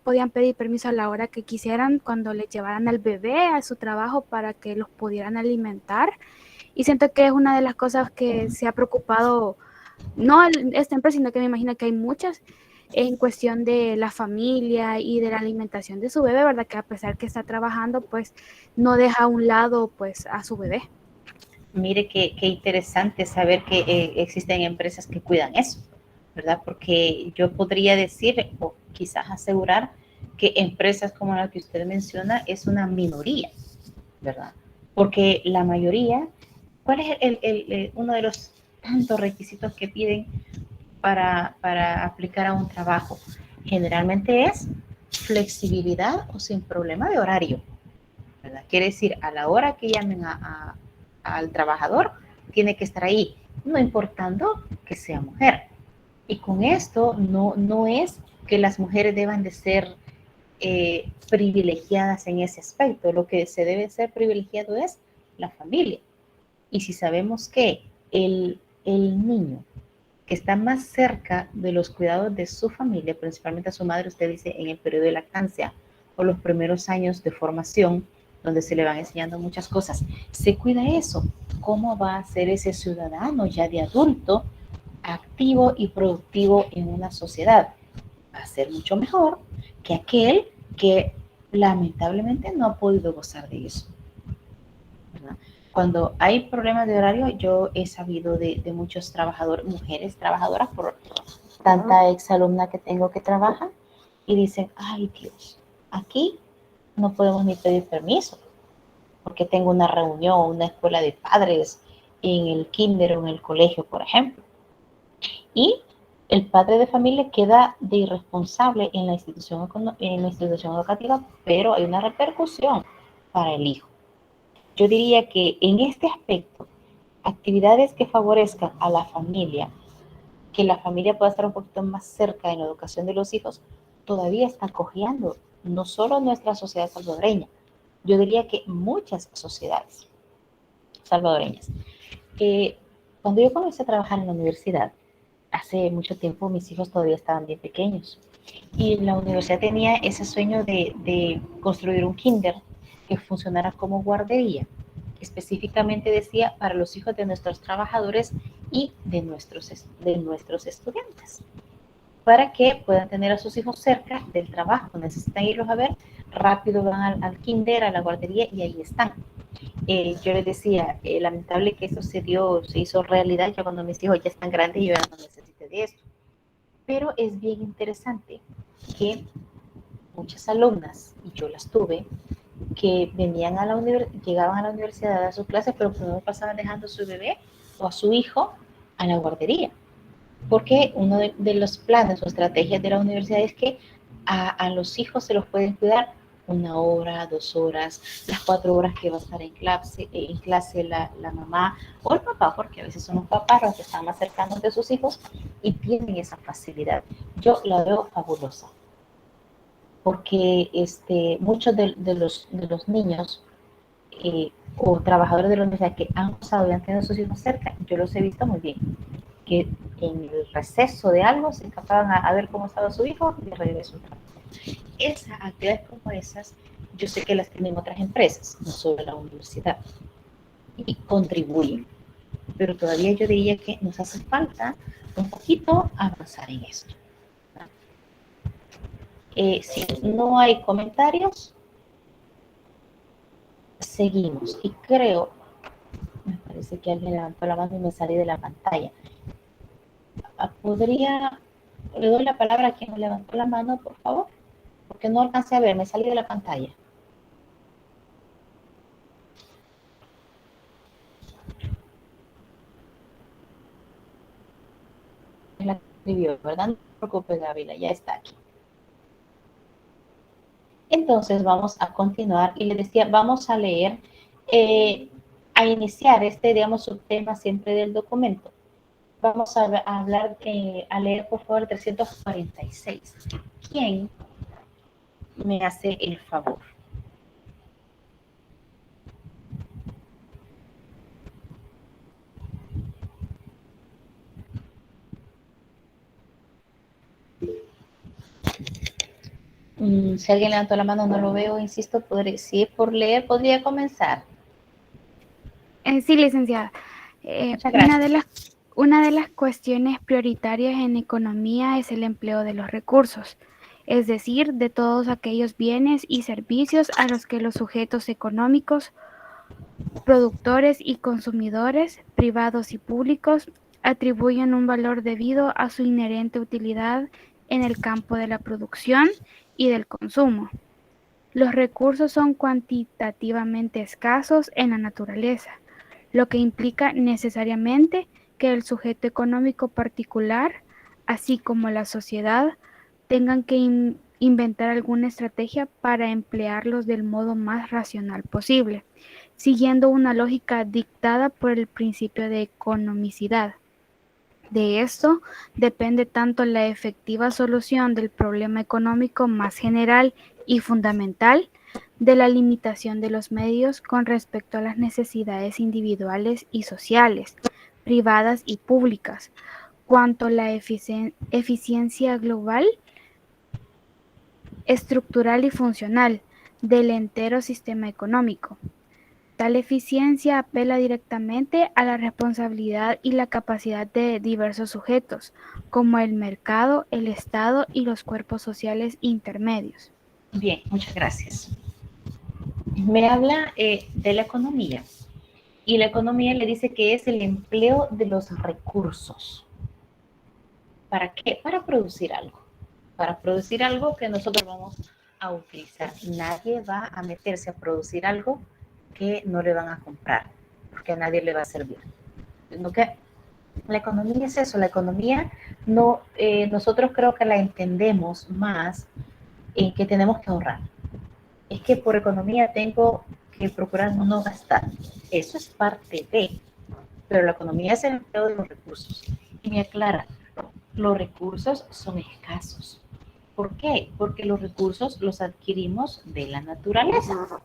podían pedir permiso a la hora que quisieran cuando les llevaran al bebé a su trabajo para que los pudieran alimentar. Y siento que es una de las cosas que se ha preocupado, no esta empresa, sino que me imagino que hay muchas, en cuestión de la familia y de la alimentación de su bebé, ¿verdad? Que a pesar que está trabajando, pues no deja a un lado pues a su bebé.
Mire qué interesante saber que existen empresas que cuidan eso, ¿verdad? Porque yo podría decir, o quizás asegurar, que empresas como la que usted menciona es una minoría, ¿verdad? Porque la mayoría, ¿cuál es uno de los tantos requisitos que piden para aplicar a un trabajo? Generalmente es flexibilidad o sin problema de horario, ¿verdad? Quiere decir, a la hora que llamen al trabajador, tiene que estar ahí, no importando que sea mujer. Y con esto no es que las mujeres deban de ser privilegiadas en ese aspecto. Lo que se debe ser privilegiado es la familia. Y si sabemos que el niño que está más cerca de los cuidados de su familia, principalmente a su madre, usted dice, en el periodo de lactancia o los primeros años de formación, donde se le van enseñando muchas cosas, se cuida eso. ¿Cómo va a ser ese ciudadano ya de adulto, activo y productivo en una sociedad? Va a ser mucho mejor que aquel que lamentablemente no ha podido gozar de eso, ¿verdad? Cuando hay problemas de horario, yo he sabido de muchos trabajadores, mujeres trabajadoras, por tanta exalumna que tengo que trabaja, y dicen, ay Dios, aquí no podemos ni pedir permiso, porque tengo una reunión, una escuela de padres en el kinder o en el colegio, por ejemplo. Y el padre de familia queda de irresponsable en la institución educativa, pero hay una repercusión para el hijo. Yo diría que en este aspecto, actividades que favorezcan a la familia, que la familia pueda estar un poquito más cerca en la educación de los hijos, todavía está cojeando, no solo nuestra sociedad salvadoreña, yo diría que muchas sociedades salvadoreñas. Cuando yo comencé a trabajar en la universidad, hace mucho tiempo mis hijos todavía estaban bien pequeños, y la universidad tenía ese sueño de construir un kinder que funcionara como guardería. Específicamente decía para los hijos de nuestros trabajadores y de nuestros estudiantes, para que puedan tener a sus hijos cerca del trabajo. Necesitan irlos a ver, rápido van al kinder, a la guardería, y ahí están. Yo les decía, lamentable que eso se hizo realidad ya cuando mis hijos ya están grandes y yo ya no necesito de esto. Pero es bien interesante que muchas alumnas, y yo las tuve, que venían a llegaban a la universidad a dar sus clases, pero no pasaban dejando a su bebé o a su hijo a la guardería. Porque uno de los planes o estrategias de la universidad es que a los hijos se los pueden cuidar 1 hora, 2 horas, las 4 horas que va a estar en clase la mamá o el papá, porque a veces son los papás los que están más cercanos de sus hijos y tienen esa facilidad. Yo la veo fabulosa, porque muchos de los niños o trabajadores de la universidad que han usado y han tenido a sus hijos cerca, yo los he visto muy bien, que en el receso de algo se escapaban a ver cómo estaba su hijo y de regreso al trabajo. Esas actividades como esas, yo sé que las tienen otras empresas, no solo la universidad, y contribuyen, pero todavía yo diría que nos hace falta un poquito avanzar en esto. Si no hay comentarios, seguimos. Y creo, me parece que alguien levantó la mano y me salí de la pantalla. Le doy la palabra a quien me levantó la mano, por favor, porque no alcancé a ver, me salí de la pantalla. La escribió, ¿verdad? No te preocupes, Gabriela, ya está aquí. Entonces vamos a continuar y le decía, vamos a leer, a iniciar digamos, subtema siempre del documento. Vamos a hablar, a leer por favor el 346. ¿Quién me hace el favor? Si alguien levantó la mano, no lo veo, insisto, si es por leer, podría comenzar.
Sí, licenciada.
Muchas gracias.
Una de las cuestiones prioritarias en economía es el empleo de los recursos, es decir, de todos aquellos bienes y servicios a los que los sujetos económicos, productores y consumidores, privados y públicos, atribuyen un valor debido a su inherente utilidad en el campo de la producción y del consumo. Los recursos son cuantitativamente escasos en la naturaleza, lo que implica necesariamente que el sujeto económico particular, así como la sociedad, tengan que inventar alguna estrategia para emplearlos del modo más racional posible, siguiendo una lógica dictada por el principio de economicidad. De esto depende tanto la efectiva solución del problema económico más general y fundamental de la limitación de los medios con respecto a las necesidades individuales y sociales, privadas y públicas, cuanto a la eficiencia global, estructural y funcional del entero sistema económico. Tal eficiencia apela directamente a la responsabilidad y la capacidad de diversos sujetos, como el mercado, el Estado y los cuerpos sociales intermedios.
Bien, muchas gracias. Me habla de la economía. Y la economía le dice que es el empleo de los recursos. ¿Para qué? Para producir algo. Para producir algo que nosotros vamos a utilizar. Nadie va a meterse a producir algo que no le van a comprar, porque a nadie le va a servir. ¿No? Que la economía es eso. La economía no, nosotros creo que la entendemos más en que tenemos que ahorrar. Es que por economía tengo que procurar no gastar. Eso es parte de, pero la economía es el empleo de los recursos. Y me aclara, los recursos son escasos. ¿Por qué? Porque los recursos los adquirimos de la naturaleza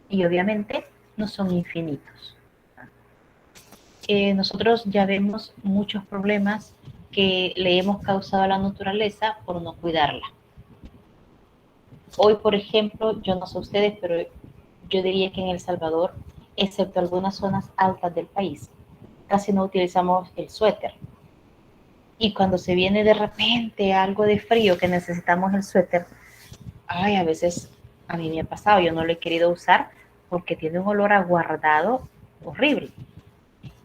y obviamente no son infinitos. Nosotros ya vemos muchos problemas que le hemos causado a la naturaleza por no cuidarla. Hoy, por ejemplo, yo no sé ustedes, pero yo diría que en El Salvador, excepto algunas zonas altas del país, casi no utilizamos el suéter. Y cuando se viene de repente algo de frío que necesitamos el suéter, ay, a veces a mí me ha pasado, yo no lo he querido usar porque tiene un olor aguardado horrible.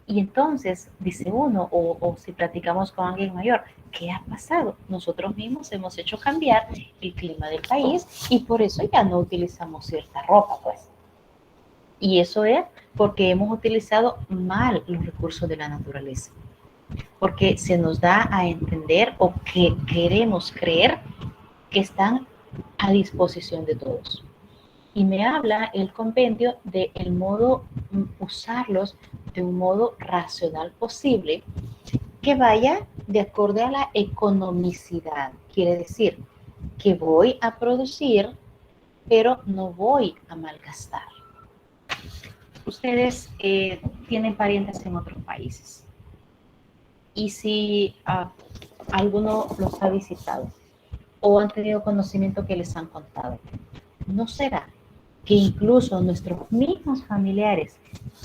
Y entonces dice uno, o si platicamos con alguien mayor, ¿qué ha pasado? Nosotros mismos hemos hecho cambiar el clima del país y por eso ya no utilizamos cierta ropa, pues. Y eso es porque hemos utilizado mal los recursos de la naturaleza. Porque se nos da a entender o que queremos creer que están a disposición de todos. Y me habla el compendio de el modo usarlos de un modo racional posible que vaya de acuerdo a la economicidad. Quiere decir que voy a producir, pero no voy a malgastar. Ustedes tienen parientes en otros países. Y si alguno los ha visitado o han tenido conocimiento que les han contado, ¿no será que incluso nuestros mismos familiares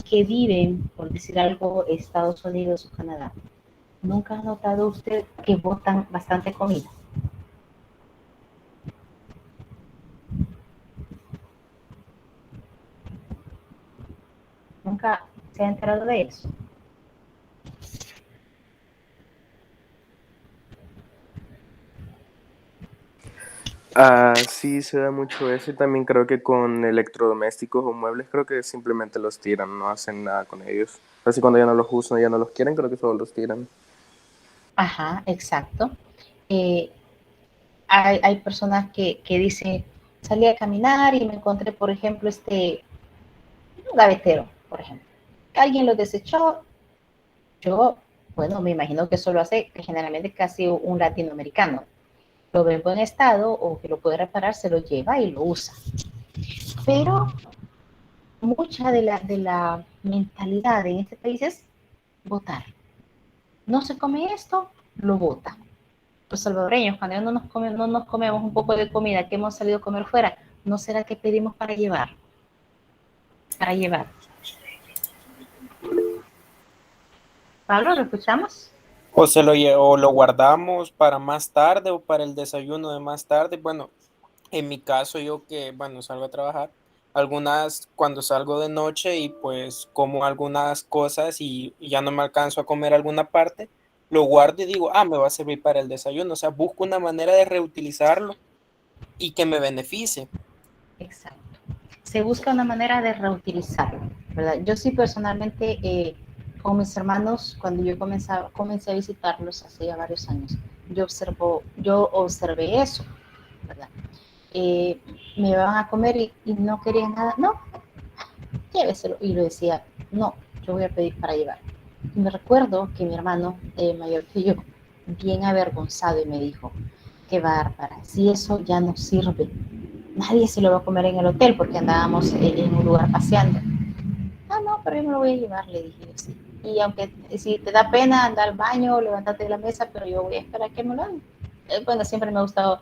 que viven, por decir algo, Estados Unidos o Canadá, nunca ha notado usted que botan bastante comida? ¿Nunca se ha enterado de eso?
Sí, se da mucho eso y también creo que con electrodomésticos o muebles creo que simplemente los tiran, no hacen nada con ellos. Así cuando ya no los usan, ya no los quieren, creo que solo los tiran.
Ajá, exacto. Hay personas que dicen, salí a caminar y me encontré, por ejemplo, un gavetero, por ejemplo. Alguien lo desechó. Yo, bueno, me imagino que eso lo hace generalmente casi un latinoamericano. Lo ve en buen estado o que lo puede reparar, se lo lleva y lo usa. Pero mucha de la mentalidad en este país es votar. No se come esto, lo vota. Los salvadoreños, cuando no nos comemos un poco de comida que hemos salido a comer fuera, ¿no será que pedimos para llevar? Para llevar. Pablo, ¿lo escuchamos?
O lo guardamos para más tarde o para el desayuno de más tarde. Bueno, en mi caso yo que, bueno, salgo a trabajar, cuando salgo de noche y pues como algunas cosas y ya no me alcanzo a comer alguna parte, lo guardo y digo, me va a servir para el desayuno. O sea, busco una manera de reutilizarlo y que me beneficie.
Exacto. Se busca una manera de reutilizarlo, ¿verdad? Yo sí personalmente, con mis hermanos, cuando yo comencé a visitarlos hace ya varios años, yo observé eso, ¿verdad? Me iban a comer y no querían nada, no, lléveselo. Y lo decía, no, yo voy a pedir para llevar. Y me recuerdo que mi hermano mayor que yo, bien avergonzado, y me dijo, qué bárbara, si eso ya no sirve, nadie se lo va a comer en el hotel porque andábamos en un lugar paseando. No, pero yo me lo voy a llevar, le dije yo, sí. y aunque si te da pena andar al baño, levantarte de la mesa, pero yo voy a esperar que me lo hagan. Bueno, siempre me ha gustado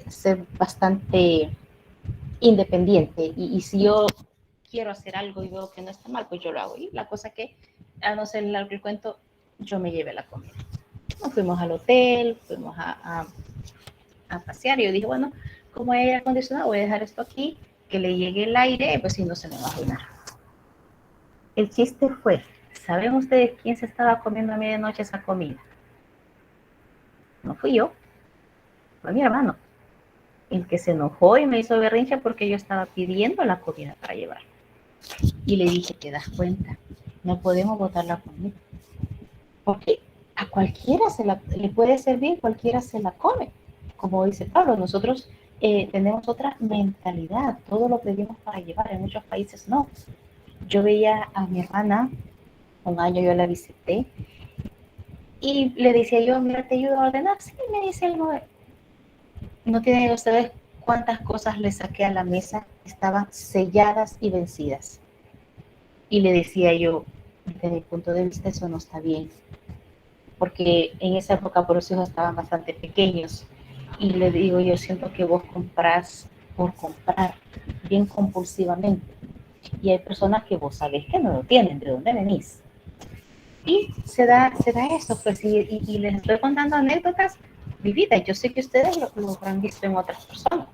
ser bastante independiente y si yo quiero hacer algo y veo que no está mal, pues yo lo hago. Y la cosa que, a no ser largo el cuento, yo me llevé la comida. Nos fuimos al hotel, fuimos a pasear y yo dije, bueno, como hay aire acondicionado, voy a dejar esto aquí, que le llegue el aire, pues si no se me va a arruinar. El chiste fue, ¿saben ustedes quién se estaba comiendo a medianoche esa comida? No fui yo, fue mi hermano, el que se enojó y me hizo berrinche porque yo estaba pidiendo la comida para llevar. Y le dije, ¿te das cuenta? No podemos botar la comida. Porque a cualquiera le puede servir, cualquiera se la come. Como dice Pablo, nosotros tenemos otra mentalidad, todo lo pedimos para llevar, en muchos países no. Yo veía a mi hermana, un año yo la visité, y le decía yo, mira, te ayudo a ordenar. Sí, me dice algo, no tienen ustedes cuántas cosas le saqué a la mesa, estaban selladas y vencidas. Y le decía yo, desde mi punto de vista eso no está bien, porque en esa época por los hijos estaban bastante pequeños, y le digo, yo siento que vos comprás por comprar, bien compulsivamente, y hay personas que vos sabés que no lo tienen, ¿de dónde venís? Y se da eso, pues, y les estoy contando anécdotas vividas. Yo sé que ustedes lo han visto en otras personas,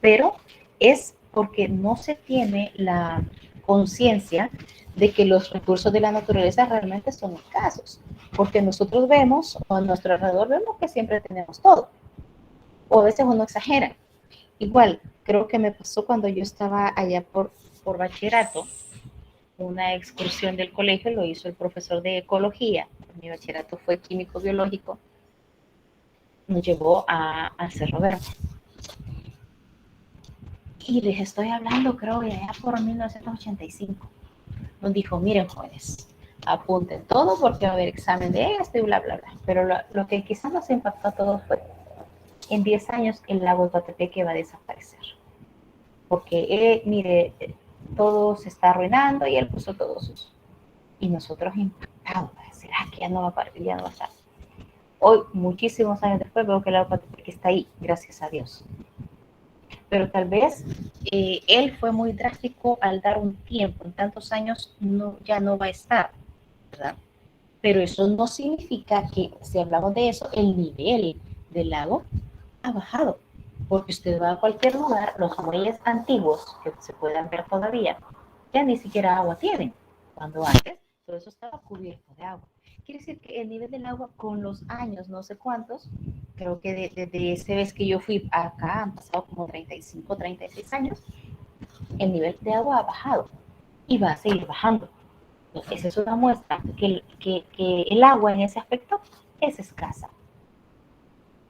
pero es porque no se tiene la conciencia de que los recursos de la naturaleza realmente son escasos, porque nosotros vemos, o a nuestro alrededor vemos que siempre tenemos todo, o a veces uno exagera. Igual, creo que me pasó cuando yo estaba allá por bachillerato, una excursión del colegio lo hizo el profesor de ecología, mi bachillerato fue químico biológico, nos llevó al Cerro Verde. Y les estoy hablando, creo, de allá por 1985. Nos dijo, miren, jóvenes, apunten todo porque va a haber examen de esto y bla, bla, bla. Pero lo que quizás nos impactó a todos fue, en 10 años el lago de Coatepeque va a desaparecer. Porque, mire, todo se está arruinando y él puso todo sucio. Y nosotros impactados, ¿será que ya no va a estar? Hoy, muchísimos años después, veo que el lago de Coatepeque está ahí, gracias a Dios. Pero tal vez él fue muy drástico al dar un tiempo, en tantos años ya no va a estar, ¿verdad? Pero eso no significa que, si hablamos de eso, el nivel del lago ha bajado, porque usted va a cualquier lugar, los muelles antiguos que se puedan ver todavía, ya ni siquiera agua tienen, cuando antes todo eso estaba cubierto de agua. Quiere decir que el nivel del agua con los años, no sé cuántos, creo que desde esa vez que yo fui acá han pasado como 35, 36 años, el nivel de agua ha bajado y va a seguir bajando. Entonces, esa es una muestra que el agua en ese aspecto es escasa.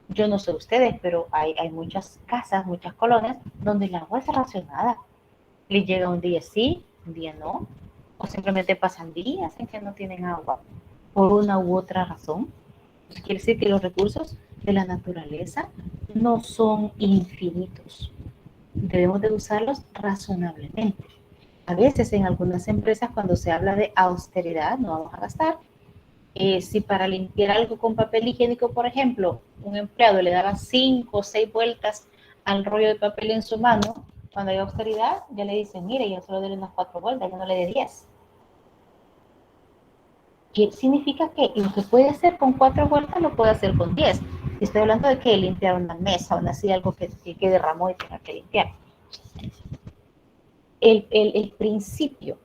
Yo no sé ustedes, pero hay muchas casas, muchas colonias donde el agua es racionada. Les llega un día sí, un día no, o simplemente pasan días en que no tienen agua por una u otra razón. Entonces, quiere decir que los recursos de la naturaleza no son infinitos. Debemos de usarlos razonablemente. A veces en algunas empresas cuando se habla de austeridad, no vamos a gastar. Si para limpiar algo con papel higiénico, por ejemplo, un empleado le daba 5 o 6 vueltas al rollo de papel en su mano, cuando hay austeridad, ya le dicen, mire, yo solo doy unas 4 vueltas, ya no le dé 10. ¿Qué significa? Que lo que puede hacer con 4 vueltas lo puede hacer con 10. Estoy hablando de que limpiar una mesa o así, algo que derramó y tenga que limpiar. El principio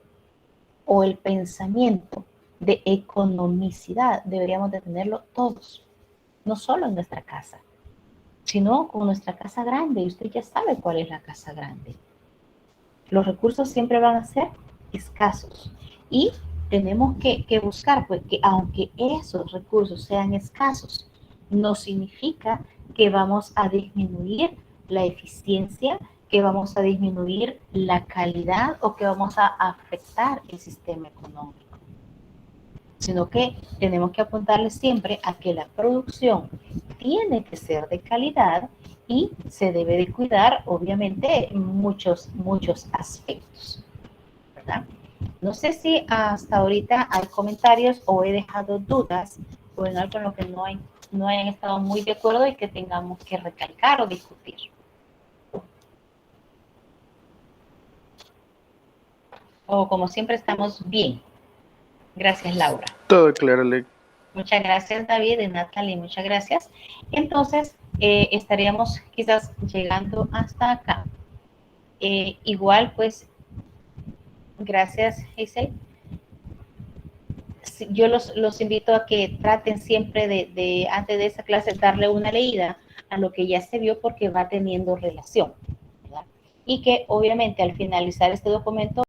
o el pensamiento de economicidad deberíamos de tenerlo todos, no solo en nuestra casa, sino con nuestra casa grande, y usted ya sabe cuál es la casa grande. Los recursos siempre van a ser escasos y tenemos que buscar, pues, que aunque esos recursos sean escasos, no significa que vamos a disminuir la eficiencia, que vamos a disminuir la calidad o que vamos a afectar el sistema económico, sino que tenemos que apuntarle siempre a que la producción tiene que ser de calidad y se debe de cuidar, obviamente, muchos aspectos, ¿verdad? No sé si hasta ahorita hay comentarios o he dejado dudas o en algo en lo que no hayan estado muy de acuerdo y que tengamos que recalcar o discutir. O como siempre estamos bien. Gracias, Laura.
Todo claro, Ley.
Muchas gracias, David y Natalie, muchas gracias. Entonces, estaríamos quizás llegando hasta acá. Igual, pues, gracias, Giselle. Yo los invito a que traten siempre de antes de esa clase, darle una leída a lo que ya se vio porque va teniendo relación, ¿verdad? Y que obviamente al finalizar este documento